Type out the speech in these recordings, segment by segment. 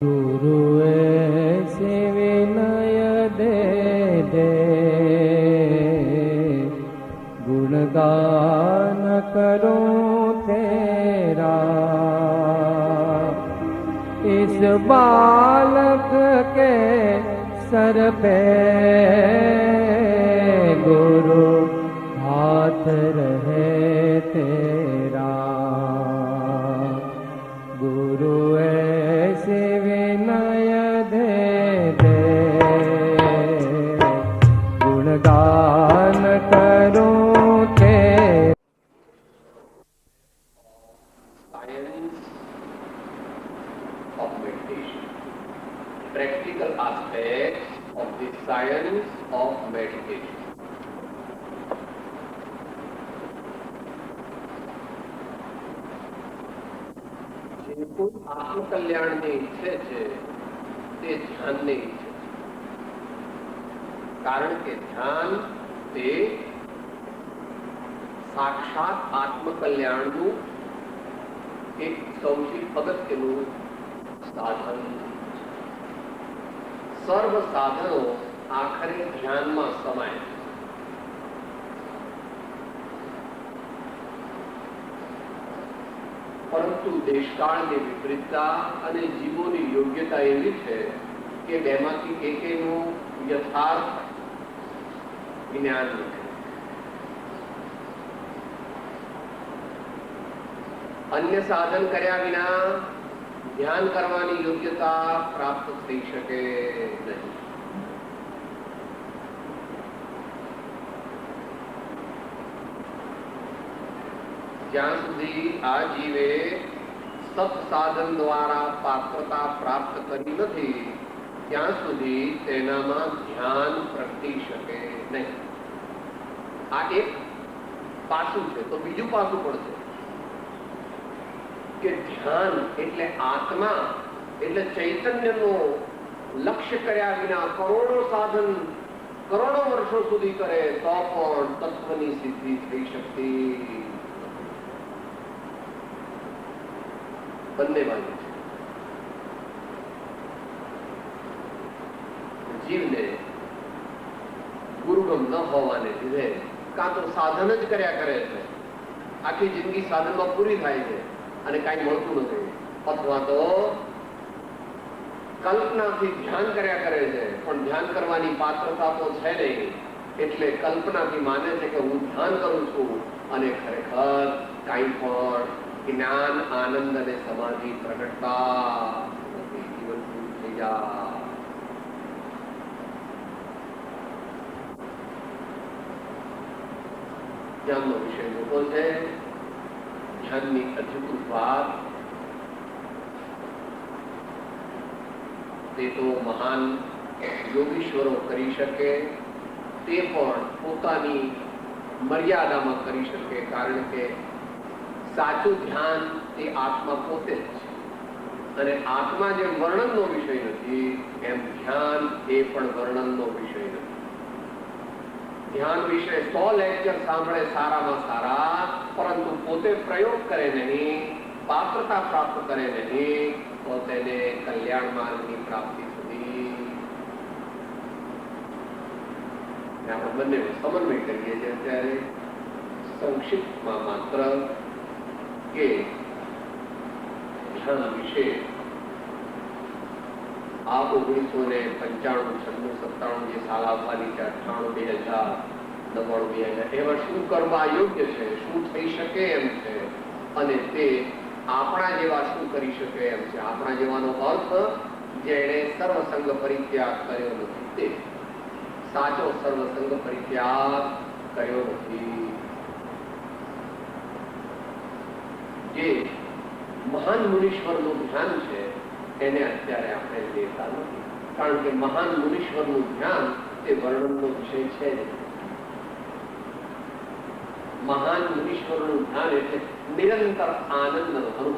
गुरु ऐसे विनय दे दे, गुणगान करूं तेरा। इस बालक के सर पे गुरु हाथ रहे तेरा। गुरु ऐसे विनय दे दे, गुणगान करूं तेरा। Science of meditation, practical aspects of the science of meditation. જે કોઈ આત્મકલ્યાણને ઈચ્છે છે તે ધ્યાનને ઈચ્છે છે, કારણ કે ધ્યાન તે સાક્ષાત આત્મકલ્યાણનું એક સૌથી અગત્યનું સાધન. સર્વ સાધનો આખરે ધ્યાનમાં સમાય છે. પરંતુ દેશકાળની વિપરીતતા અને જીવોની યોગ્યતા એવી છે કે બેમાંથી એકેનું યથાર્થ જ્ઞાન નથી. અન્ય સાધન કર્યા વિના ધ્યાન કરવાની યોગ્યતા પ્રાપ્ત થઈ શકે નહીં. જ્યાં સુધી આ જીવે સત સાધન દ્વારા પાત્રતા પ્રાપ્ત કરી નથી ત્યાં સુધી તેનામાં ધ્યાન પ્રગટી શકે નહીં. આ એક પાસું છે. તો બીજું પાસું પણ છે કે ધ્યાન એટલે આત્મા, એટલે ચૈતન્યનો લક્ષ્ય કર્યા વિના કરોડો સાધન કરોડો વર્ષો સુધી કરે તો પણ તત્વની સિદ્ધિ થઈ શકતી બંને બાજુ છે. જીવને ગુરુગમ ન હોવાને લીધે કાં તો સાધન જ કર્યા કરે છે, આખી જિંદગી સાધનમાં પૂરી થાય છે અને કાંઈ મળતું નથી, અથવા તો કલ્પનાથી ધ્યાન કર્યા કરે છે પણ ધ્યાન કરવાની પાત્રતા તો છે નહીં, એટલે કલ્પનાથી માને છે કે હું ધ્યાન કરું છું અને ખરેખર કાંઈ પણ જ્ઞાન, આનંદ અને સમાધિ પ્રગટતા જીવન પૂરું થઈ જાય. ધ્યાનનો વિષય મોટો છે. ધ્યાનની અધિકૃત વાત તે તો મહાન યોગીશ્વરો કરી શકે, તે પણ પોતાની મર્યાદામાં કરી શકે, કારણ કે સાચું ધ્યાન એ આત્મા પોતે જ છે. અને આત્મા જેમ વર્ણનનો વિષય નથી એમ ધ્યાન એ પણ વર્ણનનો વિષય નથી. ધ્યાન વિશે 100 લેક્ચર સાંભળે સારામાં સારા, પરંતુ પોતે પ્રયોગ કરે નહીં, પાત્રતા પ્રાપ્ત કરે નહીં, તો તેને કલ્યાણ માર્ગની પ્રાપ્તિ સુધી આપણે બંને સમન્વય કરીએ છીએ. ત્યારે સંક્ષિપ્તમાં માત્ર કે ધ્યાન વિશે આ 1995, 96, 97 જે સાલ આવવાની છે, 98, 2000, 99, 2000 એમાં શું કરવા યોગ્ય છે, શું થઈ શકે એમ છે, અને તે આપણા જેવા શું કરી શકે એમ છે. આપણા જેવાનો અર્થ જેણે સર્વસંગ પરિત્યાગ કર્યો નથી, તે સાચો સર્વસંગ પરિત્યાગ કર્યો નથી. જે મહાન મુનીશ્વરનું ધ્યાન છે એને અત્યારે આપણે લેતા નથી, કારણ કે મહાન મુનીશ્વરનું ધ્યાન તે વર્ણનનો વિષય છે જ. મહાન મુનીશ્વરનું ધ્યાન એટલે નિરંતર આનંદનો અનુભવ,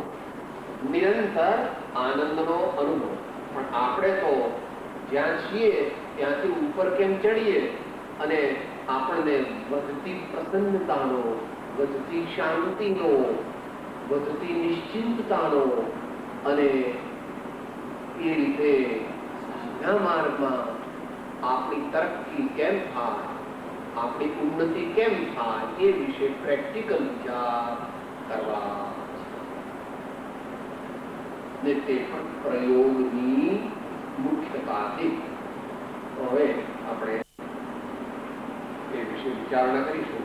નિરંતર આનંદનો અનુભવ. પણ આપણે તો જ્યાં છીએ ત્યાંથી ઉપર કેમ ચડીએ અને આપણને વધતી પ્રસન્નતાનો, વધતી શાંતિનો, વધતી નિશ્ચિંતતાનો અને એ રીતે સાધના માર્ગમાં આપણી તરક્કી કેમ થાય, આપણી ઉન્નતિ કેમ થાય એ વિશે પ્રેક્ટિકલ વિચાર કરવા ને તે પણ પ્રયોગની મુખ્યતાથી. હવે આપણે એ વિશે વિચારણા કરીશું.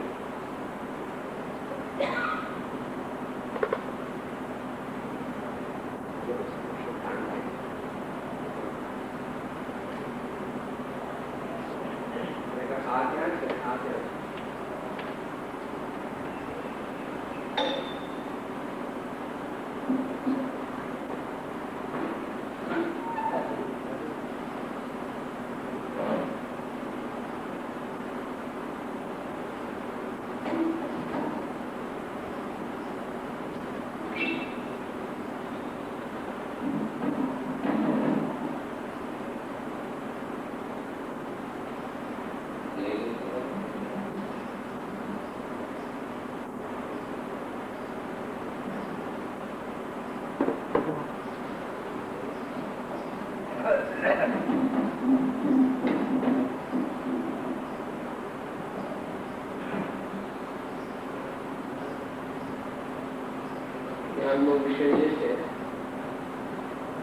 ધ્યાનનો વિષય જે છે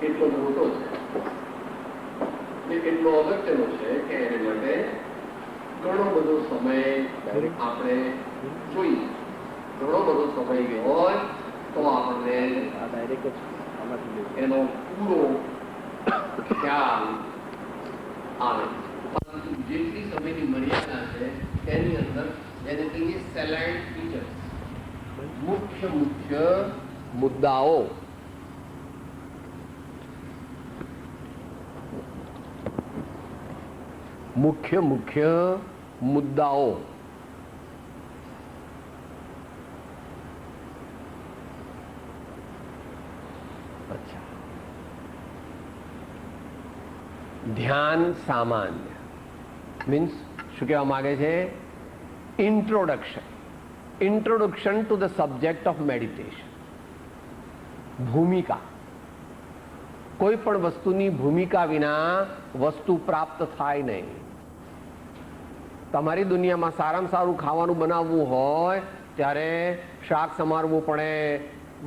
એટલો મોટો છે, એટલો અગત્યનો છે કે એને માટે ઘણો બધો સમય આપણે જોઈએ. ઘણો બધો સમય હોય તો આપણને એનો પૂરો ખ્યાલ આવે. પરંતુ જેટલી સમયની મર્યાદા છે એની અંદર જેને કહીએ સેલાઇડ ફીચર્સ, મુખ્ય મુદ્દાઓ, મુખ્ય મુદ્દાઓ. અચ્છા, ધ્યાન સામાન્ય મીન્સ શું કહેવા માંગે છે? Introduction to the subject of meditation. ભૂમિકા. કોઈ પણ વસ્તુની ભૂમિકા વિના વસ્તુ પ્રાપ્ત થાય નહીં. તમારી દુનિયામાં સારામાં સારું ખાવાનું બનાવવું હોય ત્યારે શાક સમારવું પડે,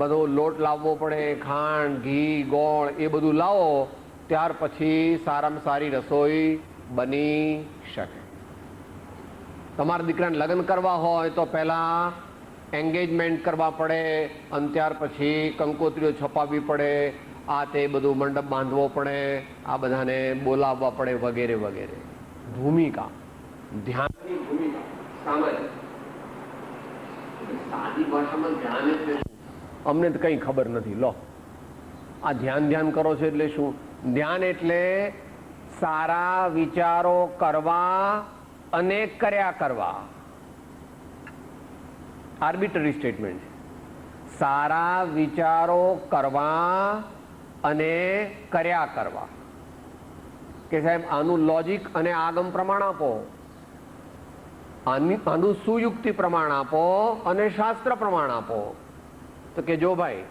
બધો લોટ લાવવો પડે, ખાંડ, ઘી, ગોળ એ બધું લાવો, ત્યાર પછી સારામાં સારી રસોઈ બની શકે. તમારા દીકરાને લગ્ન કરવા હોય તો પહેલા એન્ગેજમેન્ટ કરવા પડે અને ત્યાર પછી કંકોત્રીઓ છપાવવી પડે, આ તે બધું મંડપ બાંધવો પડે, આ બધાને બોલાવવા પડે વગેરે વગેરે. ભૂમિકા, ધ્યાનની ભૂમિકા સામાન્ય. સાદી ભાષામાં ધ્યાન એટલે અમને તો કંઈ ખબર નથી. લો, આ ધ્યાન કરો છો એટલે શું? ધ્યાન એટલે સારા વિચારો કરવા અને કર્યા કરવા. આર્બિટરી સ્ટેટમેન્ટ છે. સારા વિચારો કરવા અને કર્યા કરવા. કે સાહેબ આનું લોજિક અને આગમ પ્રમાણ આપો, આનું સુયુક્તિ પ્રમાણ આપો અને શાસ્ત્ર પ્રમાણ આપો. તો કે જો ભાઈ,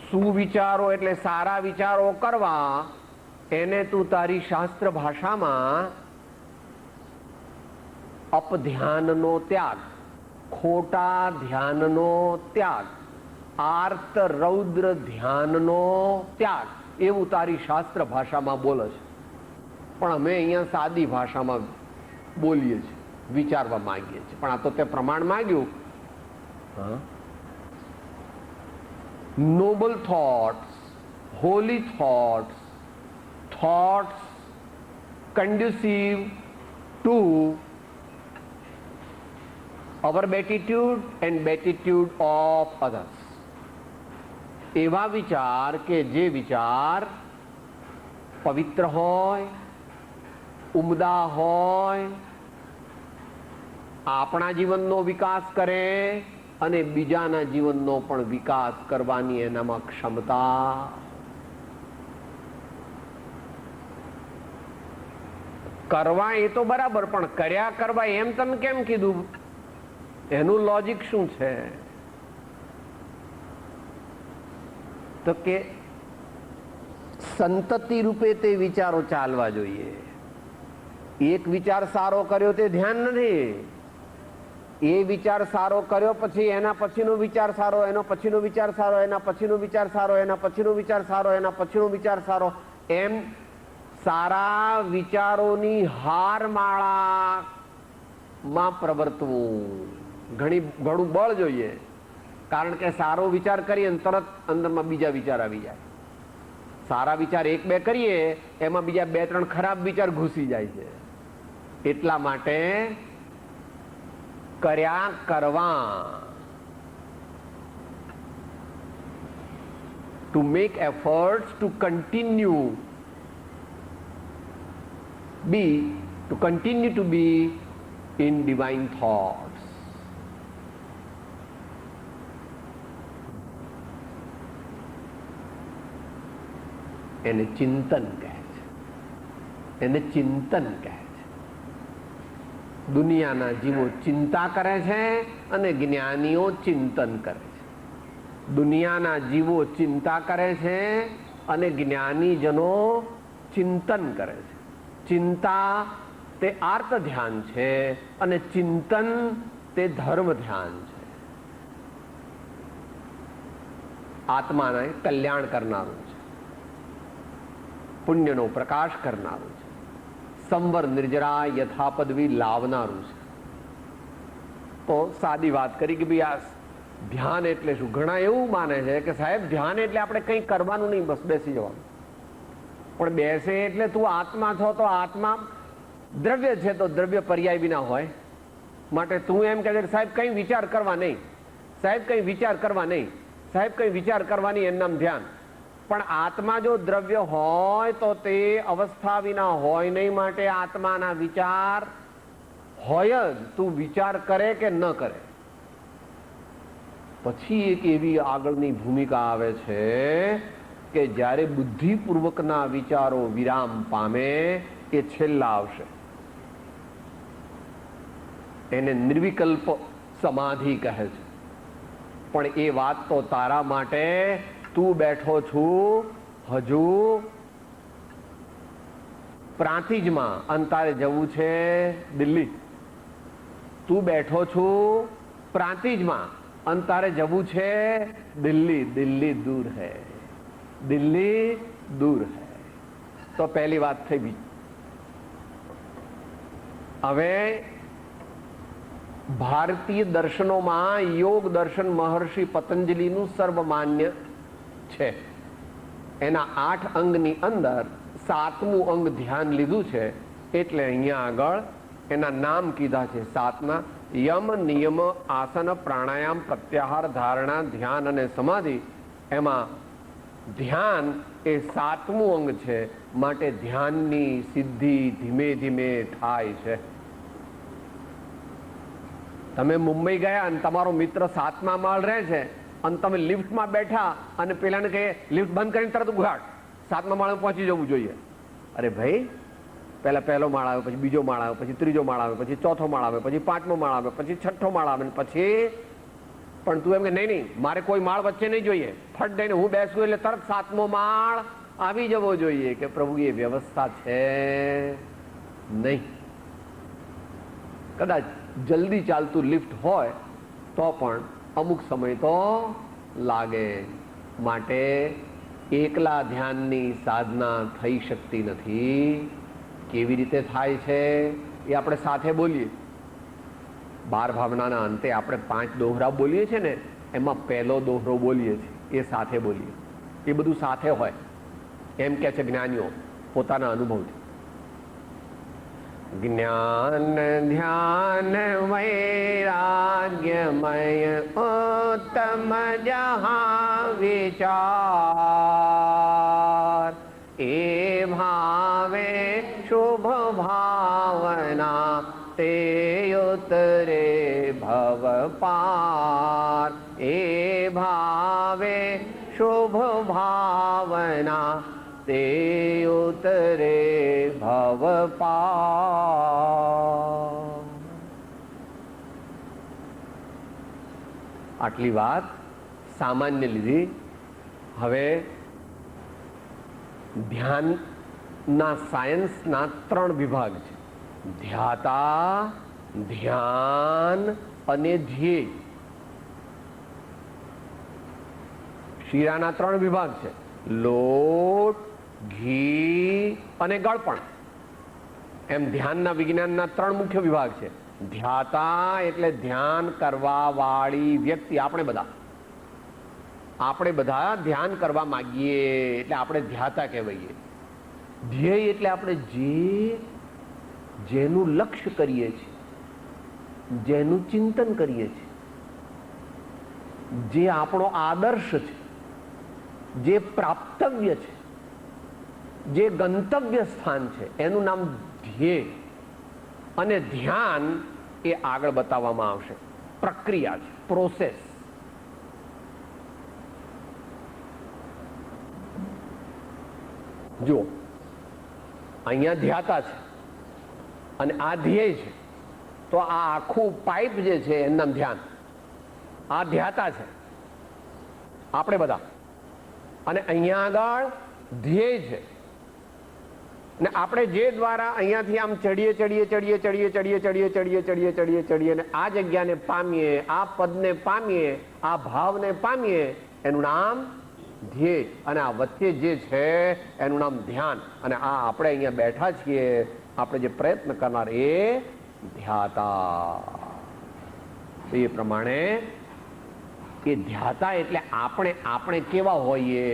સુવિચારો એટલે સારા વિચારો કરવા, એને તું તારી શાસ્ત્ર ભાષામાં અપધ્યાનનો ત્યાગ, ખોટા ધ્યાનનો ત્યાગ, આર્ત રૌદ્ર ધ્યાનનો ત્યાગ એવું તારી શાસ્ત્ર ભાષામાં બોલે છે. પણ અમે અહીંયા સાદી ભાષામાં બોલીએ છીએ, વિચારવા માંગીએ છીએ. પણ આ તો તે પ્રમાણ માંગ્યું. Noble thoughts, holy thoughts, thoughts conducive to our beatitude and beatitude of others. એવા વિચાર કે જે વિચાર પવિત્ર હોય, ઉમદા હોય, આપણા જીવનનો વિકાસ કરે અને બીજાના જીવનનો પણ વિકાસ કરવાની એનામાં ક્ષમતા. કરવા એ તો બરાબર, પણ કર્યા કરવા એમ તમે કેમ કીધું? એનું લોજિક શું છે? તો કે સંતતિ રૂપે તે વિચારો ચાલવા જોઈએ. એક વિચાર સારો કર્યો તે ધ્યાન નથી. એ વિચાર સારો કર્યો પછી એના પછીનો વિચાર સારો, એનો પછીનો વિચાર સારો, એના પછીનો વિચાર સારો, એના પછીનો વિચાર સારો, એના પછીનો વિચાર સારો, એમ સારા વિચારોની હારમાળામાં પ્રવર્તવું. ઘણું બળ જોઈએ, કારણ કે સારો વિચાર કરીએ ને તરત અંદરમાં બીજા વિચાર આવી જાય. સારા વિચાર એક બે કરીએ એમાં બીજા બે ત્રણ ખરાબ વિચાર ઘૂસી જાય છે. એટલા માટે કર્યા કરવા, to make efforts two continue two B in divine thoughts. એને ચિંતન કહે છે, એને ચિંતન કહે છે. દુનિયાના જીવો ચિંતા કરે છે અને જ્ઞાનીઓ ચિંતન કરે છે. દુનિયાના જીવો ચિંતા કરે છે અને જ્ઞાનીજનો ચિંતન કરે છે. ચિંતા તે આર્ત ધ્યાન છે અને ચિંતન તે ધર્મ ધ્યાન છે. આત્માને કલ્યાણ કરનારું છે, પુણ્યનો પ્રકાશ કરનારું છે, સંવર નિર્જરા યથાપદવી લાવનારું છે. તો સાદી વાત કરી કે ભાઈ આ ધ્યાન એટલે શું. ઘણા એવું માને છે કે સાહેબ ધ્યાન એટલે આપણે કંઈ કરવાનું નહીં, બસ બેસી જવાનું. પણ બેસે એટલે તું આત્મા છો તો આત્મા દ્રવ્ય છે તો દ્રવ્ય પર્યાય વિના હોય. માટે તું એમ કહે છે કે સાહેબ કંઈ વિચાર કરવા નહીં, સાહેબ કંઈ વિચાર કરવા નહીં, સાહેબ કંઈ વિચાર કરવાની એમ નામ ધ્યાન. પણ આત્મા જો દ્રવ્ય હોય તો તે અવસ્થા વિના હોય નહીં. માટે આત્માના વિચાર હોય જ, તું વિચાર કરે કે ન કરે. પછી એક એવી આગળની ભૂમિકા આવે છે કે જ્યારે બુદ્ધિપૂર્વકના વિચારો વિરામ પામે એ છેલ્લા આવશે. એને નિર્વિકલ્પ સમાધિ કહે છે. પણ એ વાત તો તારા માટે, તું બેઠો છું હજુ પ્રાંતિજમાં અને તારે જવું છે દિલ્હી. તું બેઠો છું પ્રાંતિજમાં અને તારે જવું છે દિલ્હી. દિલ્હી દૂર હૈ, દિલ્હી દૂર હૈ. તો પહેલી વાત થઈ. બી હવે ભારતીય દર્શનોમાં યોગ દર્શન મહર્ષિ પતંજલિનું સર્વમાન્ય છે. એના 8 અંગની અંદર 7મું અંગ ધ્યાન લીધું છે. એટલે અહીંયા આગળ એના નામ કીધા છે 7ના: યમ, નિયમ, આસન, પ્રાણાયામ, પ્રત્યાહાર, ધારણા, ધ્યાન અને સમાધિ. એમાં ધ્યાન એ 7મું અંગ છે. માટે ધ્યાનની સિદ્ધિ ધીમે ધીમે થાય છે. તમે મુંબઈ ગયા અને તમારો મિત્ર 7મા માળ રહે છે અને તમે લિફ્ટમાં બેઠા અને પેલાને કહે લિફ્ટ બંધ કરીને તરત ઉઘાડ, 7મા માળે પહોંચી જવું જોઈએ. અરે ભાઈ, પહેલા પહેલો માળ આવે, પછી બીજો માળ આવે, પછી ત્રીજો માળ આવે, પછી ચોથો માળ આવે, પછી 5મો માળ આવે, પછી 6ઠ્ઠો માળ આવે, પછી પણ તું એમ કે નહીં નહીં, મારે કોઈ માળ વચ્ચે નહીં જોઈએ, ફટ દઈને હું બેસું એટલે તરત 7મો માળ આવી જવો જોઈએ. કે પ્રભુ એ વ્યવસ્થા છે નહીં. કદાચ જલ્દી ચાલતું લિફ્ટ હોય તો પણ અમુક સમય તો લાગે. માટે એકલા ધ્યાનની સાધના થઈ શકતી નથી. કેવી રીતે થાય છે એ આપણે સાથે બોલીએ. 12 ભાવનાના અંતે આપણે 5 દોહરા બોલીએ છીએ ને, એમાં પહેલો દોહરો બોલીએ છીએ, એ સાથે બોલીએ. એ બધું સાથે હોય એમ કે છે જ્ઞાનીઓ પોતાના અનુભવથી. જ્ઞાન ધ્યાન વૈરાગ્યમય ઉત્તમ જહાં વિચાર, એ ભાવે શુભ ભાવના તે ઉતરે ભવ પાર. એ ભાવે શુભ ભાવના તે ઉતરે ભવ પાર. આટલી વાત સામાન્ય લીધી. હવે ધ્યાનના સાયન્સના 3 વિભાગ છે: ધ્યાતા, ધ્યાન અને ધ્યેય. શીરાના 3 વિભાગ છે: લોટ, ઘી અને ગળપણ. એમ ધ્યાનના વિજ્ઞાનના 3 મુખ્ય વિભાગ છે. ધ્યાતા એટલે ધ્યાન કરવા વાળી વ્યક્તિ. આપણે બધા ધ્યાન કરવા માંગીએ એટલે આપણે ધ્યાતા કહેવાઈએ. ધ્યેય એટલે આપણે જેનું લક્ષ્ય કરીએ છીએ, જેનું ચિંતન કરીએ છીએ, જે આપણો આદર્શ છે, જે પ્રાપ્તવ્ય છે, જે ગંતવ્ય સ્થાન છે, એનું નામ ધ્યેય. અને ધ્યાન એ આગળ બતાવવામાં આવશે. પ્રક્રિયા છે, પ્રોસેસ. જો અહીંયા ધ્યાતા છે અને આ ધ્યેય છે, તો આ આખું પાઇપ જે છે એનું નામ ધ્યાન. આ ધ્યાતા છે, આપણે બધા. અને અહીંયા આગળ ધ્યેય છે. ને આપણે જે દ્વારા અહીંયાથી આમ ચડીએ અને આ જગ્યાને પામીએ, આ પદને પામીએ, આ ભાવને પામીએ, એનું નામ ધ્યેય. અને આ વચ્ચે જે છે એનું નામ ધ્યાન. અને આ આપણે અહીંયા બેઠા છીએ, આપણે જે પ્રયત્ન કરનાર એ ધ્યાતા. એ પ્રમાણે એ ધ્યાતા એટલે આપણે કેવા હોઈએ?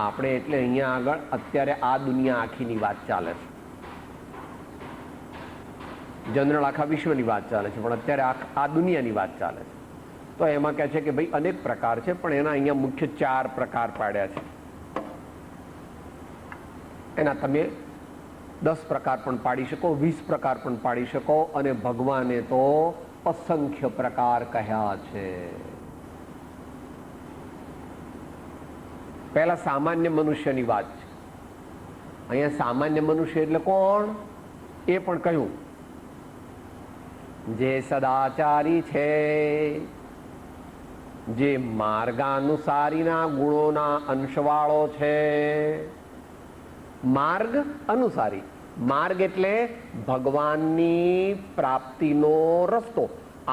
આપણે એટલે અહીંયા આગળ અત્યારે આ દુનિયા આખીની વાત ચાલે છે. જનરલ આખા વિશ્વની વાત ચાલે છે, પણ અત્યારે આ દુનિયાની વાત ચાલે છે. તો એમાં કહે છે કે ભાઈ અનેક પ્રકાર છે, પણ એના અહીંયા મુખ્ય 4 પ્રકાર પાડ્યા છે. એના તમે 10 પ્રકાર પણ પાડી શકો, 20 પ્રકાર પણ પાડી શકો. અને ભગવાને તો અસંખ્ય પ્રકાર કહ્યા છે. પહેલા સામાન્ય મનુષ્યની વાત છે. અહીંયા સામાન્ય મનુષ્ય એટલે કોણ એ પણ કહ્યું. જે સદાચારી છે, જે માર્ગાનુસારીના ગુણોના અંશવાળો છે. માર્ગ અનુસારી. માર્ગ એટલે ભગવાનની પ્રાપ્તિનો રસ્તો,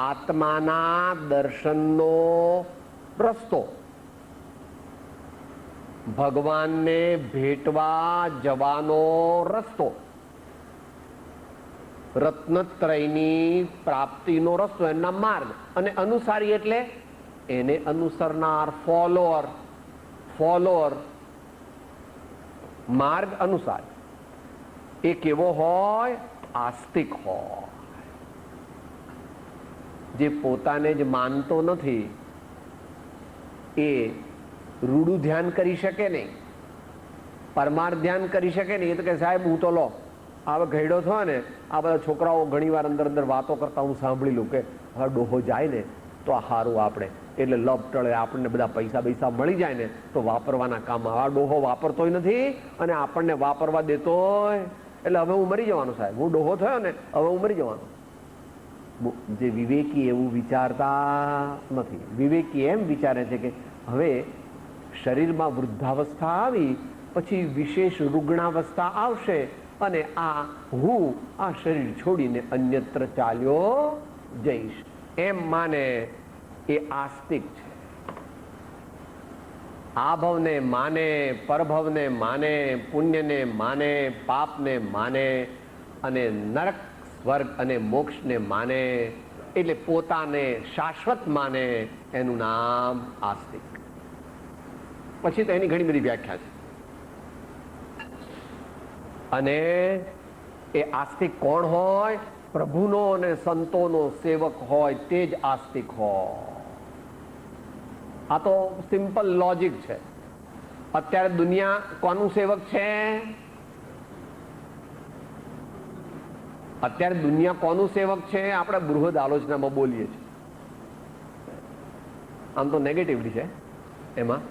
આત્માના દર્શનનો રસ્તો, ભગવાનને ભેટવા જવાનો રસ્તો, રત્નત્રયની પ્રાપ્તિનો રસ્તો, એના માર્ગ. અને અનુસારી એટલે એને અનુસરનાર, ફોલોઅર. માર્ગ અનુસારી એ કેવો હોય? આસ્તિક હોય. જે પોતાને જ માનતો નથી એ રૂડું ધ્યાન કરી શકે નહીં, પરમાર્થ ધ્યાન કરી શકે નહીં. એ તો કે સાહેબ હું તો લો હવે ઘેડો થયો ને, આ બધા છોકરાઓ ઘણી વાર અંદર વાતો કરતા હું સાંભળી લઉં કે હવે ડોહો જાય ને તો આ સારું, આપણે એટલે લપ ટળે, આપણને બધા પૈસા મળી જાય ને તો વાપરવાના કામમાં. આ ડોહો વાપરતોય નથી અને આપણને વાપરવા દેતોય, એટલે હવે હું મરી જવાનો સાહેબ, હું ડોહો થયો ને હવે હું મરી જવાનો. જે વિવેકી એવું વિચારતા નથી. વિવેકી એમ વિચારે છે કે હવે શરીરમાં વૃદ્ધાવસ્થા આવી પછી વિશેષ રુગ્ણાવસ્થા આવશે અને હું આ શરીર છોડીને અન્યત્ર ચાલ્યો જઈશ, એમ માને એ આસ્તિક છે. આ ભવને માને, પરભવને માને, પુણ્યને માને, પાપને માને અને નરક, સ્વર્ગ અને મોક્ષને માને, એટલે પોતાને શાશ્વત માને, એનું નામ આસ્તિક. પછી તો એની ઘણી બધી વ્યાખ્યા છે. અને એ આસ્તિક કોણ હોય? પ્રભુનો અને સંતોનો સેવક હોય તે જ આસ્તિક હોય. આ તો સિમ્પલ લોજિક છે. અત્યારે દુનિયા કોનું સેવક છે? અત્યારે દુનિયા કોનું સેવક છે? આપણે બૃહદ આલોચનામાં બોલીએ છીએ. આમ તો નેગેટિવલી છે. એમાં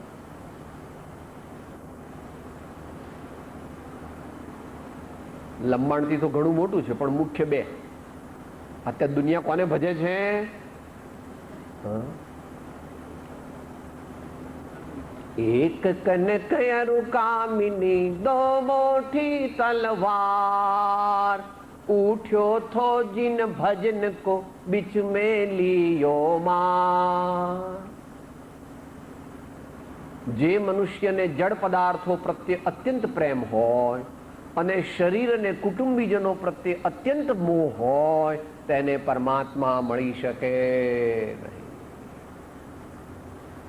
લંબાણથી તો ઘણું મોટું છે, પણ મુખ્ય 2. અત્યારે દુનિયા કોને ભજે છે? एक कनक अरुकामिनी दो मोटी तलवार, उठ्यो थो जिन भजन को बीच में लियो मार। જે મનુષ્યને જડ પદાર્થો પ્રત્યે અત્યંત પ્રેમ હોય અને શરીર અને કુટુંબીજનો પ્રત્યે અત્યંત મોહ હોય તેને પરમાત્મા મળી શકે નહીં.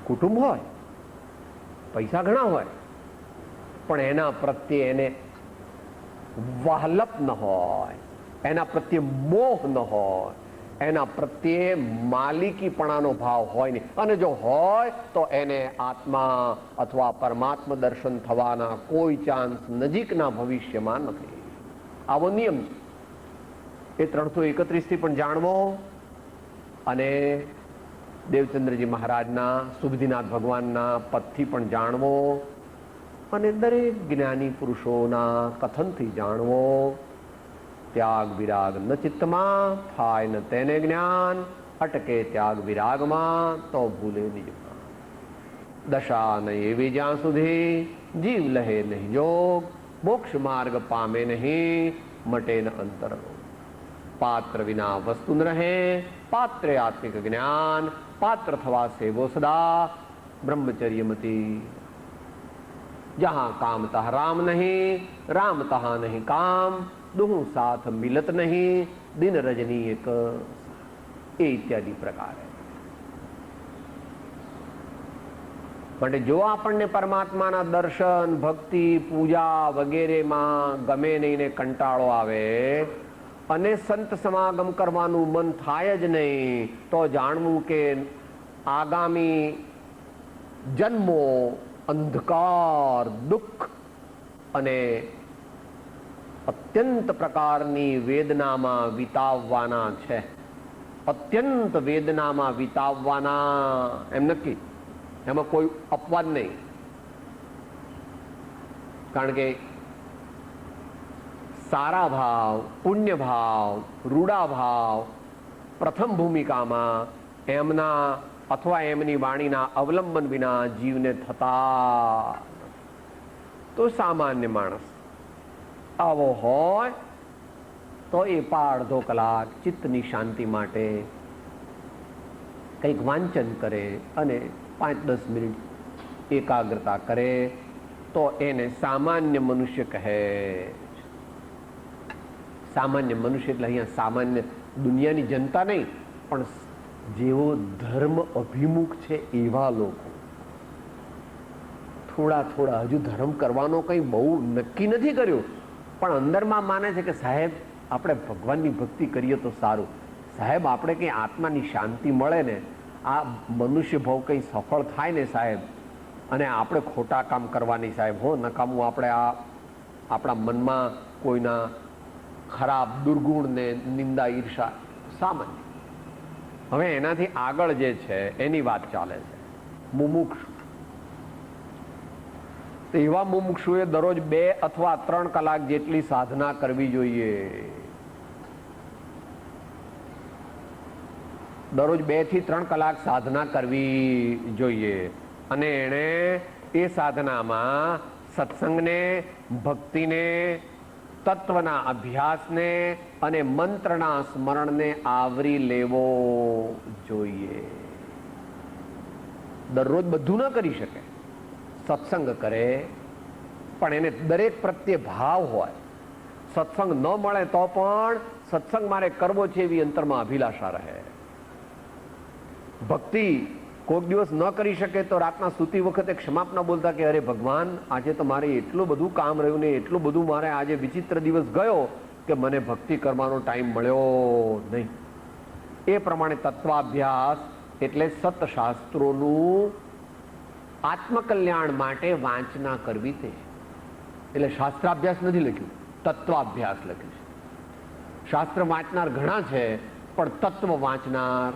કુટુંબ હોય, પૈસા ઘણા હોય, પણ એના પ્રત્યે એને વહાલપ ન હોય, એના પ્રત્યે મોહ ન હોય, એના પ્રત્યે માલિકીપણાનો ભાવ હોય નહીં. અને જો હોય તો એને આત્મા અથવા પરમાત્મા દર્શન થવાના કોઈ ચાન્સ નજીકના ભવિષ્યમાં નથી. આવો નિયમ એ 331 થી પણ જાણવો અને દેવચંદ્રજી મહારાજના શુભદીનાથ ભગવાનના પદથી પણ જાણવો અને દરેક જ્ઞાની પુરુષોના કથનથી જાણવો. त्याग विराग न चित्तमा थाय न तेने ज्ञान, अटके त्याग विराग मां तो भूले निज प्राण. दशा न एवी ज्यां सुधी जीव लहे नहीं योग, मोक्ष मार्ग पामे नहीं मटे न अंतर रोग. पात्र विना वस्तु न रहे, पात्र आत्मिक ज्ञान, पात्र थवा सेवो सदा ब्रह्मचर्यमती. जहां काम तह राम नहीं, राम तहा नहीं काम, दोनों साथ मिलत नहीं, दिन रजनी एक इत्यादि प्रकार है. માટે જો આપણને પરમાત્માના દર્શન, ભક્તિ, પૂજા વગેરેમાં ગમે નહીં ને કંટાળો આવે અને સંત સમાગમ કરવાનું મન થાય જ નહીં, તો જાણવું કે આગામી જન્મો અંધકાર, દુઃખ અને અત્યંત પ્રકારની વેદનામાં વિતાવવાના છે. અત્યંત વેદનામાં વિતાવવાના એમ નક્કી, એમાં કોઈ અપવાદ નહીં. કારણ કે સારા ભાવ, પુણ્ય ભાવ, રૂડા ભાવ પ્રથમ ભૂમિકામાં એમના અથવા એમની વાણીના અવલંબન વિના જીવને થતા. તો સામાન્ય માણસ આવો હોય તો એ અડધો કલાક ચિત્તની શાંતિ માટે કંઈક વાંચન કરે અને 5-10 મિનિટ એકાગ્રતા કરે તો એને સામાન્ય મનુષ્ય કહે. સામાન્ય મનુષ્ય એટલે અહીંયા સામાન્ય દુનિયાની જનતા નહીં, પણ જેવો ધર્મ અભિમુખ છે એવા લોકો. થોડા થોડા હજુ ધર્મ કરવાનો કંઈ બહુ નક્કી નથી કર્યું, પણ અંદરમાં માને છે કે સાહેબ આપણે ભગવાનની ભક્તિ કરીએ તો સારું, સાહેબ આપણે કંઈ આત્માની શાંતિ મળે ને, આ મનુષ્ય ભાવ કંઈ સફળ થાય ને સાહેબ, અને આપણે ખોટા કામ કરવાની સાહેબ, હો નકામું આપણે આ આપણા મનમાં કોઈના ખરાબ દુર્ગુણ ને નિંદા ઈર્ષા સામાન્ય. હવે એનાથી આગળ જે છે એની વાત ચાલે છે. મુમુક્ષુ, તો એવા મુમુક્ષુએ દરરોજ 2 અથવા 3 કલાક જેટલી સાધના કરવી જોઈએ. દરરોજ 2 થી 3 કલાક સાધના કરવી જોઈએ અને એણે એ સાધનામાં સત્સંગને, ભક્તિને, તત્વના અભ્યાસને અને મંત્રના સ્મરણને આવરી લેવો જોઈએ. દરરોજ બધું ન કરી શકે, સત્સંગ કરે પણ એને દરેક પ્રત્યે ભાવ હોય. સત્સંગ ન મળે તો પણ સત્સંગ મારે કરવો છે એવી અંતરમાં અભિલાષા રહે. ભક્તિ કોઈક દિવસ ન કરી શકે તો રાતના સૂતી વખતે ક્ષમાપના બોલતા કે અરે ભગવાન, આજે તો મારે એટલું બધું કામ રહ્યું ને એટલું બધું મારે આજે વિચિત્ર દિવસ ગયો કે મને ભક્તિ કરવાનો ટાઈમ મળ્યો નહીં. એ પ્રમાણે તત્વાભ્યાસ એટલે સતશાસ્ત્રોનું આત્મકલ્યાણ માટે વાંચના કરવી તે. એટલે શાસ્ત્રાભ્યાસ નથી લખ્યું, તત્વાભ્યાસ લખ્યું છે. શાસ્ત્ર વાંચનાર ઘણા છે પણ તત્વ વાંચનાર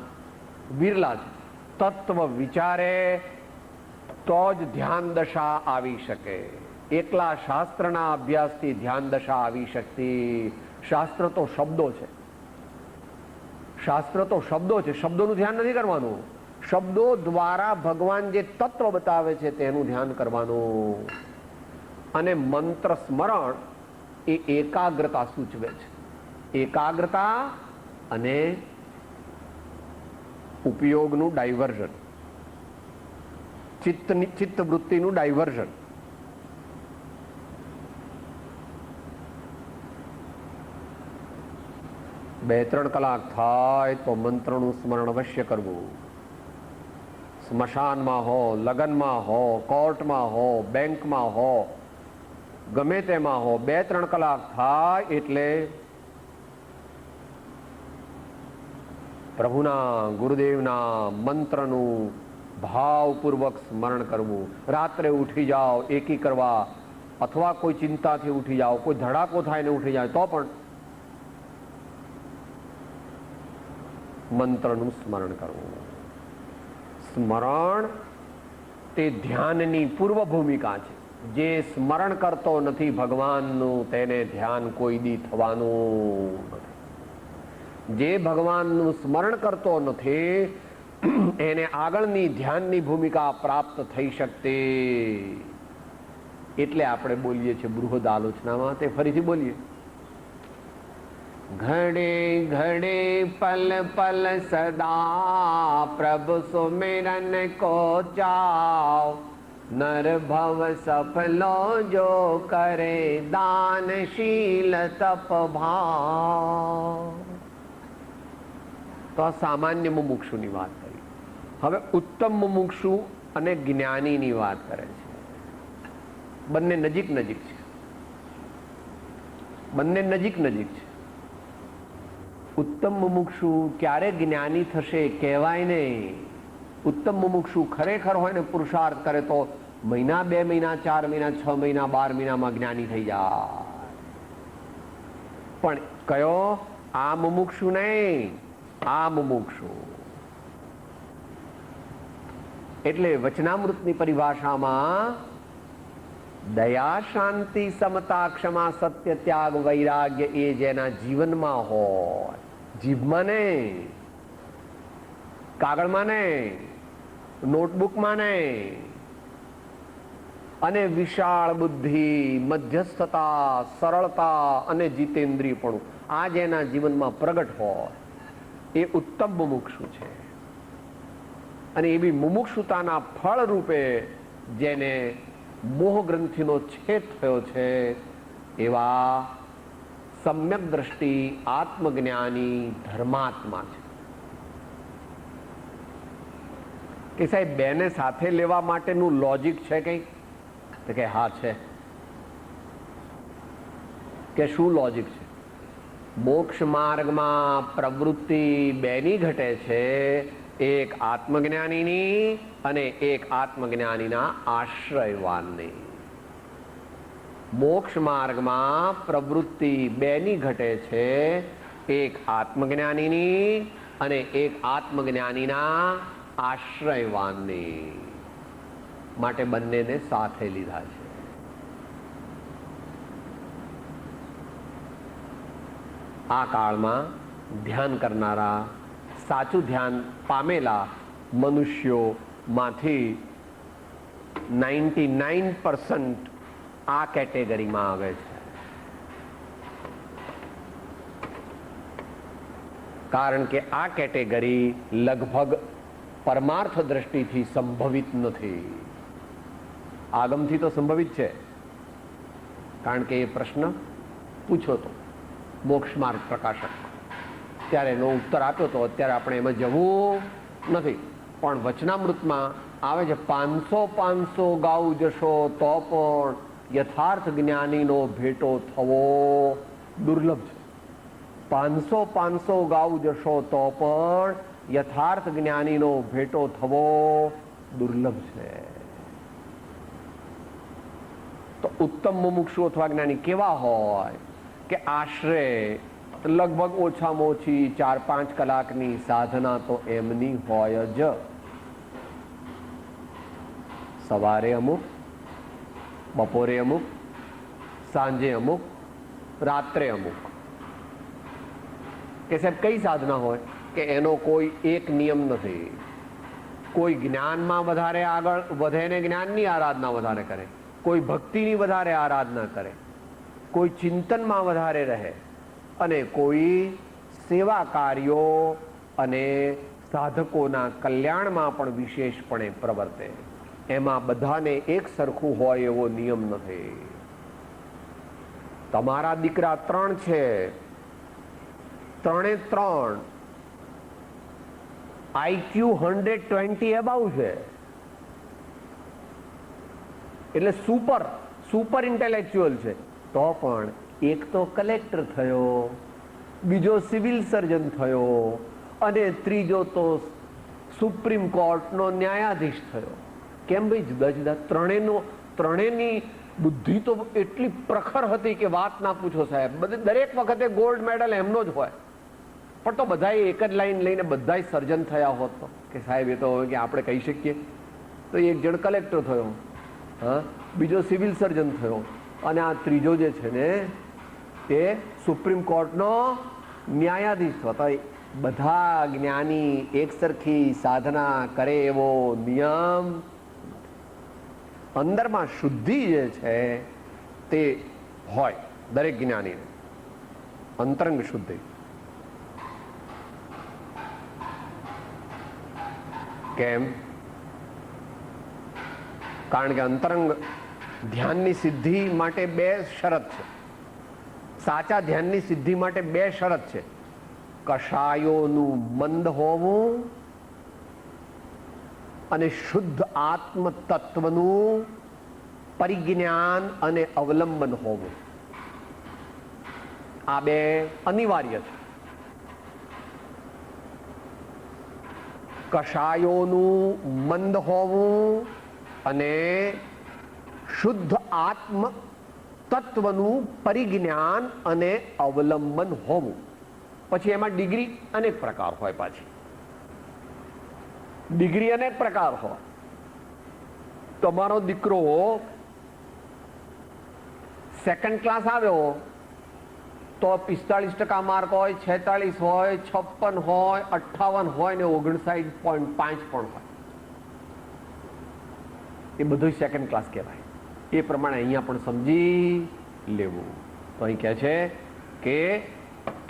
વિરલા છે. તત્વ વિચારે તો જ ધ્યાન દશા આવી શકે. એકલા શાસ્ત્રના અભ્યાસથી ધ્યાન દશા આવી શકતી. શાસ્ત્ર તો શબ્દો છે, શાસ્ત્ર તો શબ્દો છે, શબ્દોનું ધ્યાન નથી કરવાનું. શબ્દો દ્વારા ભગવાન જે તત્વ બતાવે છે તેનું ધ્યાન કરવાનું. અને મંત્ર સ્મરણ એ એકાગ્રતા સૂચવે છે. એકાગ્રતા અને ઉપયોગનું ડાયવર્ઝન, ચિત્તવૃત્તિનું ડાયવર્ઝન. બે ત્રણ કલાક થાય તો મંત્રનું સ્મરણ અવશ્ય કરવું. સ્મશાનમાં હો, લગ્નમાં હો, કોર્ટમાં હો, બેંકમાં હો, ગમે તેમાં હો, 2-3 કલાક થાય એટલે પ્રભુના, ગુરુદેવના મંત્રનું ભાવપૂર્વક સ્મરણ કરવું. રાત્રે ઉઠી જાઓ એકી કરવા, અથવા કોઈ ચિંતાથી ઉઠી જાઓ, કોઈ ધડાકો થાય ને ઉઠી જાય તો પણ મંત્રનું સ્મરણ કરવું. સ્મરણ તે ધ્યાનની પૂર્વ ભૂમિકા છે. જે સ્મરણ કરતો નથી ભગવાનનું તેને ધ્યાન કોઈ દી થવાનું નથી. જે ભગવાનનું સ્મરણ કરતો નથી એને આગળની ધ્યાનની ભૂમિકા પ્રાપ્ત થઈ શકતી. એટલે આપણે બોલીએ છીએ બૃહદ આલોચનામાં, તે ફરીથી બોલીએ. ઘડે ઘડે પલ પલ સદા પ્રભુ સુમિરન કો જાઓ, નર ભવ સફલો જો કરે દાનશીલ તપ ભાવ. તો આ સામાન્ય મુમુક્ષુની વાત કરી. હવે ઉત્તમ મુમુક્ષુ અને જ્ઞાનીની વાત કરે છે. બંને નજીક નજીક છે. બંને નજીક નજીક છે. ઉત્તમ મુમુક્ષુ ક્યારે જ્ઞાની થશે કહેવાય નહીં. ઉત્તમ મુમુક્ષુ ખરેખર હોય ને પુરુષાર્થ કરે તો મહિના, 2 મહિના, 4 મહિના, 6 મહિના, 12 મહિનામાં જ્ઞાની થઈ જાય. પણ કયો? આ મુમુક્ષુ નહીં, આ મુમુક્ષુ. એટલે વચનામૃતની પરિભાષામાં દયા, શાંતિ, સમતા, ક્ષમા, સત્ય, ત્યાગ, વૈરાગ્ય એ જેના જીવનમાં હોય, જીભમાં નહીં, કાગળમાં નહીં, નોટબુકમાં નહીં, અને વિશાળ બુદ્ધિ, મધ્યસ્થતા, સરળતા અને જીતેન્દ્રિયપણું આ જેના જીવનમાં પ્રગટ હોય એ ઉત્તમ મુમુક્ષુ છે. અને એવી મુમુક્ષુતાના ફળ રૂપે જેને મોહ ગ્રંથિનો છેદ થયો છે એવા સમ્યક દ્રષ્ટિ આત્મજ્ઞાની ધર્માત્મા છે. કે સાહેબ બેને સાથે લેવા માટેનું લોજિક છે કઈ? તો કે હા છે. કે શું લોજિક છે? મોક્ષ માર્ગમાં પ્રવૃત્તિ બેની ઘટે છે, એક આત્મજ્ઞાનીની અને એક આત્મજ્ઞાનીના આશ્રયવાનની. મોક્ષ માર્ગમાં પ્રવૃત્તિ બેની ઘટે છે, એક આત્મજ્ઞાનીની અને એક આત્મજ્ઞાનીના આશ્રયવાનની. માટે બંનેને સાથે લીધા છે. આ કાળમાં ધ્યાન કરનારા, સાચું ધ્યાન પામેલા મનુષ્યોમાંથી 99% આ કેટેગરીમાં આવે છે. કારણ કે આ કેટેગરી લગભગ પરમાર્થ દ્રષ્ટિથી સંભવિત નથી. આગમથી તો સંભવિત છે, કારણ કે એ પ્રશ્ન પૂછ્યો તો મોક્ષ માર્ગ પ્રકાશક, ત્યારે એનો ઉત્તર આપ્યો તો. અત્યારે આપણે એમાં જવું નથી. પણ વચનામૃતમાં આવે છે 500 ગાઉ જશો તો પણ યથાર્થ જ્ઞાનીનો ભેટો થવો દુર્લભ છે. 500 ગાઉ જશો તો પણ યથાર્થ જ્ઞાનીનો ભેટો થવો દુર્લભ છે. તો ઉત્તમ મુમુક્ષુ અથવા જ્ઞાની કેવા હોય? કે આશરે લગભગ ઓછામાં ઓછી 4-5 કલાકની સાધના તો એમની હોય જ. સવારે અમુક, બપોરે અમુક, સાંજે અમુક, રાત્રે અમુક. કે સાહેબ કઈ સાધના હોય? કે એનો કોઈ એક નિયમ નથી. કોઈ જ્ઞાનમાં વધારે આગળ વધે ને જ્ઞાનની આરાધના વધારે કરે, કોઈ ભક્તિની વધારે આરાધના કરે, કોઈ ચિંતનમાં વધારે રહે અને કોઈ સેવા કાર્યો અને સાધકોના કલ્યાણમાં પણ વિશેષપણે પ્રવર્તે. એમાં બધાને એક સરખું હોય એવો નિયમ નથી. તમારા દીકરા 3 છે, 3 IQ 120 અબાઉ છે, એટલે સુપર ઇન્ટેલેક્ચ્યુઅલ છે, તો પણ એક તો કલેક્ટર થયો, બીજો સિવિલ સર્જન થયો અને ત્રીજો તો સુપ્રીમ કોર્ટનો ન્યાયાધીશ થયો. કેમ ભાઈ? જુદા જુદા ત્રણેયની બુદ્ધિ તો એટલી પ્રખર હતી કે વાત ના પૂછો સાહેબ. દરેક વખતે ગોલ્ડ મેડલ એમનો જ હોય, પણ તો બધાએ એક જ લાઈન લઈને બધાય સર્જન થયા હોત તો કે સાહેબ એ તો કે આપણે કહી શકીએ. તો એક જણ કલેક્ટર થયો, હા, બીજો સિવિલ સર્જન થયો અને આ ત્રીજો જે છે ને તે સુપ્રીમ કોર્ટનો ન્યાયાધીશ થયો. બધા જ્ઞાની એક સરખી સાધના કરે એવો નિયમ. અંદરમાં શુદ્ધિ જે છે તે હોય દરેક જ્ઞાનીને, અંતરંગ શુદ્ધિ. કેમ? કારણ કે અંતરંગ ધ્યાનની સિદ્ધિ માટે 2 શરત છે. સાચા ધ્યાનની સિદ્ધિ માટે 2 શરત છે. કષાયોનું મંદ હોવું અને શુદ્ધ આત્મ તત્વનું પરિજ્ઞાન અને અવલંબન હોવું. આ 2 અનિવાર્ય છે. કષાયોનું મંદ હોવું અને શુદ્ધ આત્મ તત્વનું પરિજ્ઞાન અને અવલંબન હોવું. પછી એમાં ડિગ્રી અનેક પ્રકાર હોય. પાછી ડિગ્રી અનેક પ્રકાર હોય. તમારો દીકરો સેકન્ડ ક્લાસ આવ્યો તો 45% માર્ક હોય, 46 હોય, 56 હોય, 58 હોય ને 59.5 પણ હોય. એ બધું સેકન્ડ ક્લાસ કહેવાય. એ પ્રમાણે અહીંયા પણ સમજી લેવું. તો અહીં કહે છે કે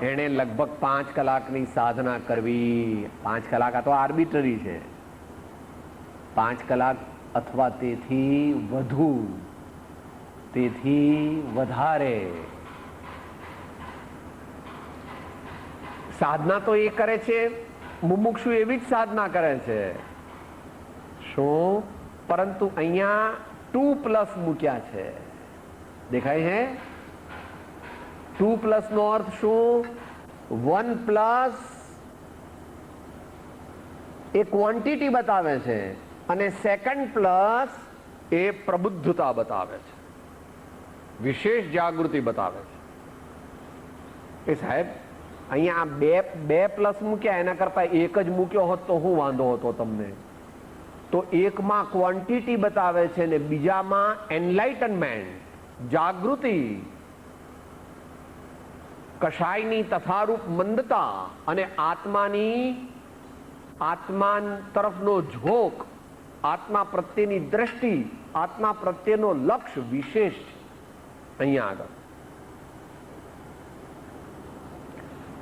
એણે લગભગ 5 કલાકની સાધના કરવી. 5 કલાક આ તો આર્બિટરી છે. 5 કલાક અથવા તેથી વધુ, તેથી વધારે સાધના તો એ કરે છે. મુમુક્ષુ એવી જ સાધના કરે છે. શું? પરંતુ અહીંયા 2+ મૂક્યા છે. દેખાય છે? 2+ નો અર્થ શું? 1+ એ ક્વોન્ટિટી બતાવે છે અને સેકન્ડ પ્લસ એ પ્રબુદ્ધતા બતાવે છે, વિશેષ જાગૃતિ બતાવે છે. એ સાહેબ અહીંયા 2+ મૂક્યા, એના કરતા 1 જ મૂક્યો હોત તો શું વાંધો હતો તમને? તો એકમાં ક્વોન્ટિટી બતાવે છે ને બીજામાં એનલાઇટનમેન્ટ, જાગૃતિ, કષાયની તથારૂપ મંદતા અને આત્મા તરફનો ઝોક, આત્મા પ્રત્યેની દ્રષ્ટિ, આત્મા પ્રત્યેનો લક્ષ્ય વિશેષ છે. અહીંયા આગળ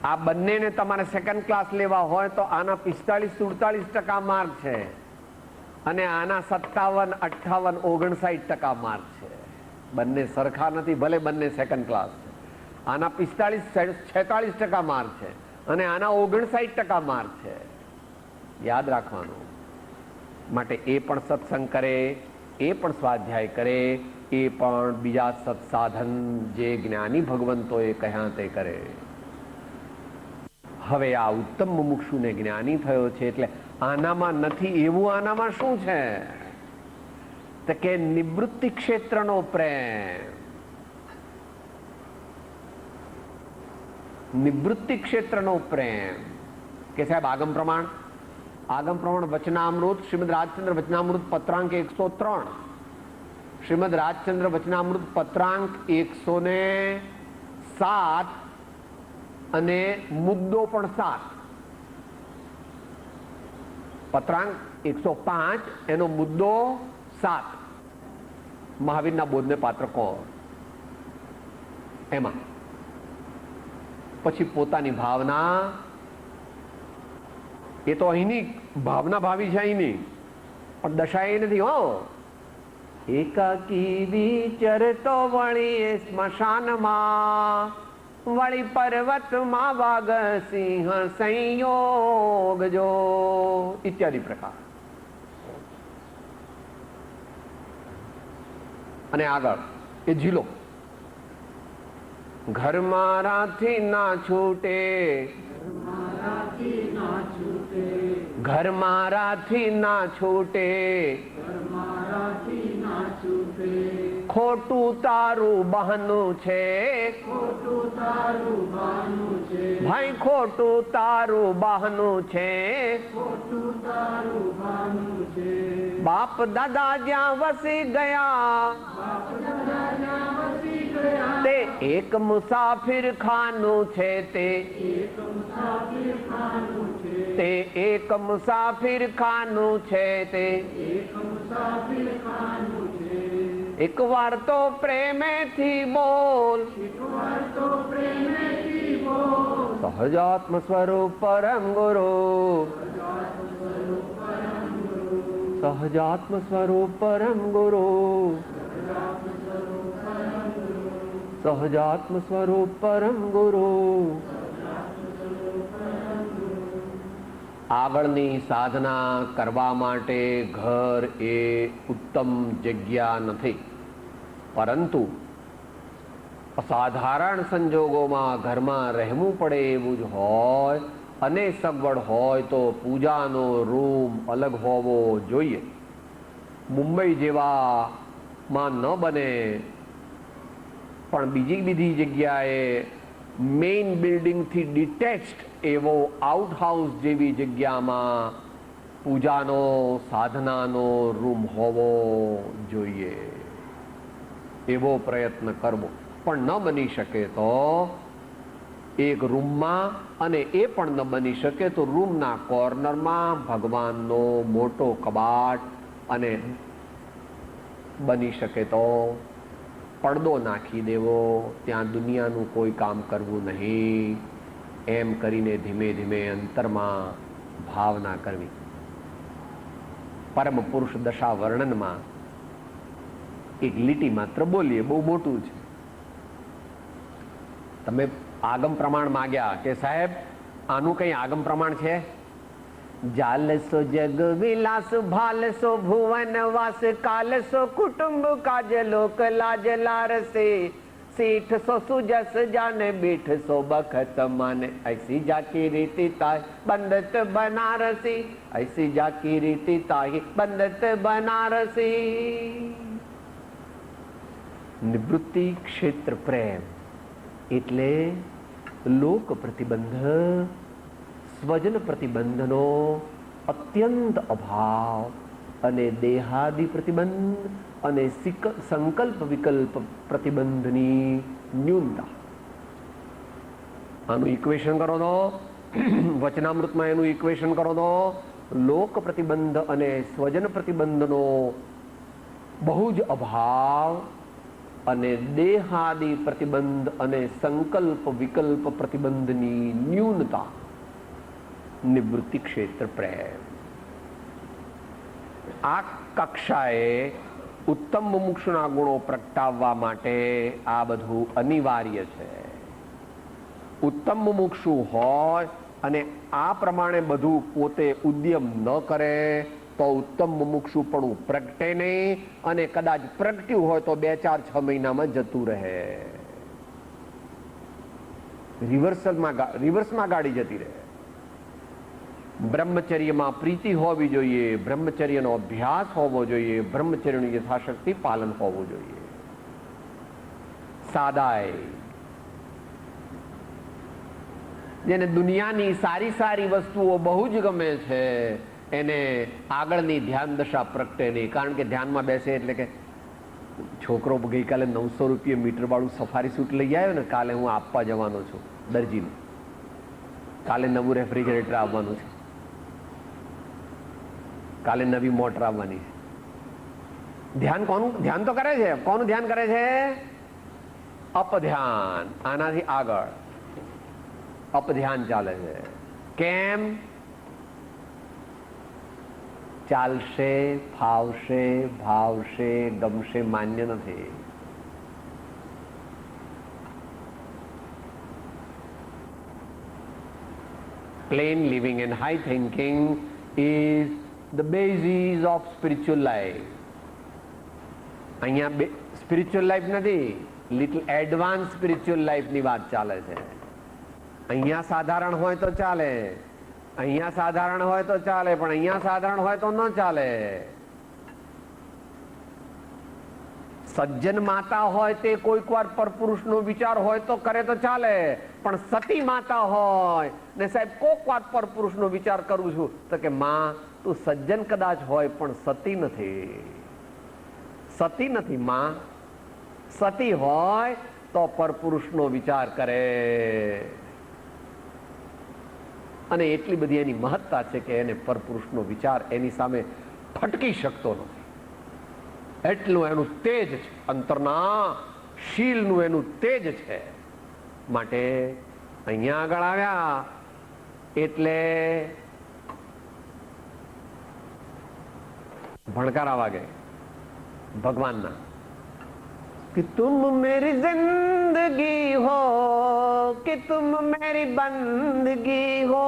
આ બંનેને તમારે સેકન્ડ ક્લાસ લેવા હોય તો આના 45-47% માર્ક છે અને આના 57, 58, 59% માર્ક છે. બંને સરખા નથી, ભલે બંને સેકન્ડ ક્લાસ છે. આના 45-46% માર્ક છે અને આના 59% માર્ક છે. યાદ રાખવાનું. માટે એ પણ સત્સંગ કરે, એ પણ સ્વાધ્યાય કરે, એ પણ બીજા સત્સાધન જે જ્ઞાની ભગવંતોએ કહ્યા તે કરે. હવે આ ઉત્તમ મુમુક્ષુને જ્ઞાની થયો છે એટલે આનામાં નથી એવું આનામાં શું છે? તો કે નિવૃત્તિ ક્ષેત્રનો પ્રેમ. નિવૃત્તિ ક્ષેત્રનો પ્રેમ કે સાહેબ આગમ પ્રમાણ વચનામૃત, શ્રીમદ રાજચંદ્ર વચનામૃત પત્રાંક 103, શ્રીમદ રાજચંદ્ર વચનામૃત પત્રાંક 107 અને મુદ્દો પણ 7. પત્રાંક 105 એનો મુદ્દો 7 મહાવીરના બોધને પાત્ર કોણ, એમાં પછી પોતાની ભાવના, એ તો અહીંની ભાવના ભાવી છે, અહીંની પણ દશા એ નથી. હો, એકાકી વિચરતો વળી એ સ્મશાનમાં, વળી પર્વતમાં વાગ સિંહ સંયોગ જો, ઇત્યાદિ પ્રકાર. અને આગળ એ ઝીલો, ઘર મારાથી ના છૂટે, ઘર મારાથી ના છૂટે, ખોટું તારું બહાનું છે, ભાઈ ખોટું તારું બહાનું છે, બાપ દાદા જ્યાં વસી ગયા તે એક મુસાફિર ખાનું છે, તે એક મુસાફિર ખાનું છે, તે એક વાર તો પ્રેમેથી બોલ, સહજાત્મ સ્વરૂપ પરમ ગુરુ, સહજાત્મ સ્વરૂપ પરમ ગુરુ, સહજાત્મ સ્વરૂપ પરમ ગુરુ. આગળની સાધના કરવા માટે ઘર એ ઉત્તમ જગ્યા નથી, પરંતુ અસાધારણ સંજોગોમાં ઘરમાં રહેવું પડે એવું જ હોય અને સગવડ હોય તો પૂજાનો રૂમ અલગ હોવો જોઈએ. મુંબઈ જેવામાં ન બને પણ બીજી જગ્યાએ મેઇન બિલ્ડિંગથી ડિટેચ્ડ એવો આઉટહાઉસ જેવી જગ્યામાં પૂજાનો સાધનાનો રૂમ હોવો જોઈએ, એવો પ્રયત્ન કરવો. પણ ન બની શકે તો એક રૂમમાં, અને એ પણ ન બની શકે તો રૂમના કોર્નરમાં ભગવાનનો મોટો કબાટ, અને બની શકે તો પડદો નાખી દેવો, ત્યાં દુનિયાનું કોઈ કામ કરવું નહીં. એમ કરીને ધીમે ધીમે અંતરમાં ભાવના કરવી. પરમ પુરુષ દશા વર્ણનમાં એક લીટી માત્ર બોલીએ, બહુ મોટું છે. તમે આગમ પ્રમાણ માગ્યા કે સાહેબ આનું કઈ આગમ પ્રમાણ છે? જાલસો જગ વિલાસ ભાલસો ભુવન વાસ કાલસો કુટુંબ કાજ લોક લાજ લારસે सेठ सो सुजस जाने बीठ सो बखत माने ऐसी जाकी रीति ताई बंदत बनारसी ऐसी जाकी रीति ताई बंदत बनारसी. નિવૃત્તિ ક્ષેત્ર પ્રેમ એટલે લોક પ્રતિબંધ, સ્વજન પ્રતિબંધનો અત્યંત અભાવ અને દેહાદિ પ્રતિબંધ અને સંકલ્પ વિકલ્પ પ્રતિબંધની ન્યૂનતા. આનું ઇક્વેશન કરો તો વચનામૃતમાં એનું ઇક્વેશન કરો તો લોક પ્રતિબંધ અને સ્વજન પ્રતિબંધનો બહુ જ અભાવ અને દેહાદિ પ્રતિબંધ અને સંકલ્પ વિકલ્પ પ્રતિબંધની ન્યૂનતા. નિવૃત્તિ ક્ષેત્ર પ્રેમ. આ કક્ષાએ ઉત્તમ મુમુક્ષુના ગુણો પ્રગટાવવા માટે આ બધું અનિવાર્ય છે. ઉત્તમ મુમુક્ષુ હોય અને આ પ્રમાણે બધું પોતે ઉદ્યમ ન કરે તો ઉત્તમ મુમુક્ષુ પણ પ્રગટે નહીં, અને કદાચ પ્રગટ્યું હોય તો 2-4-6 મહિનામાં જતું રહે. રિવર્સમાં ગાડી જતી રહે. બ્રહ્મચર્યમાં પ્રીતિ હોવી જોઈએ, બ્રહ્મચર્યનો અભ્યાસ હોવો જોઈએ, બ્રહ્મચર્યનું યથાશક્તિ પાલન હોવું જોઈએ. સાદાઈ, જેને દુનિયાની સારી સારી વસ્તુઓ બહુ જ ગમે છે એને આગળની ધ્યાન દશા પ્રગટે નહીં. કારણ કે ધ્યાનમાં બેસે એટલે કે છોકરો ગઈકાલે 900 રૂપિયા મીટર વાળું સફારી સૂટ લઈ આવ્યો ને, કાલે હું આપવા જવાનો છું દરજીને, કાલે નવું રેફ્રિજરેટર આવવાનું છે, કાલે નવી મોટર આવવાની છે. ધ્યાન કોનું ધ્યાન તો કરે છે? કોનું ધ્યાન કરે છે? અપધ્યાન. આનાથી આગળ અપધ્યાન ચાલે છે. કેમ? ચાલશે, ફાવશે, ભાવશે, ગમશે, માન્ય નથી. Plain living and high thinking is the basis of spiritual life. અહીંયા સ્પિરિચ્યુઅલ લાઈફ નથી, લિટલ એડવાન્સ સ્પિરિચ્યુઅલ લાઈફની વાત ચાલે છે. અહીંયા સાધારણ હોય તો ચાલે, અહીંયા સાધારણ હોય તો ચાલે, પણ અહીંયા સાધારણ હોય તો ન ચાલે. સજ્જન માતા હોય તે કોઈક વાર પરપુરુષનો વિચાર હોય તો કરે તો ચાલે, પણ સતી માતા હોય ને સાહેબ કોઈક વાર પરપુરુષનો વિચાર કરું છું તો કે માં તું સજ્જન કદાચ હોય પણ સતી નથી. સતી નથી માં. સતી હોય તો પરપુરુષનો વિચાર કરે. અને એટલી બધી એની મહત્તા છે કે એને પરપુરુષનો વિચાર એની સામે ફટકી શકતો નથી. એટલું એનું તેજ છે, અંતરના શીલનું એનું તેજ છે. માટે અહીંયા આગળ આવ્યા એટલે ભણકારા વાગે ભગવાનના कि तुम मेरी जिंदगी हो, कि तुम मेरी बंदगी हो,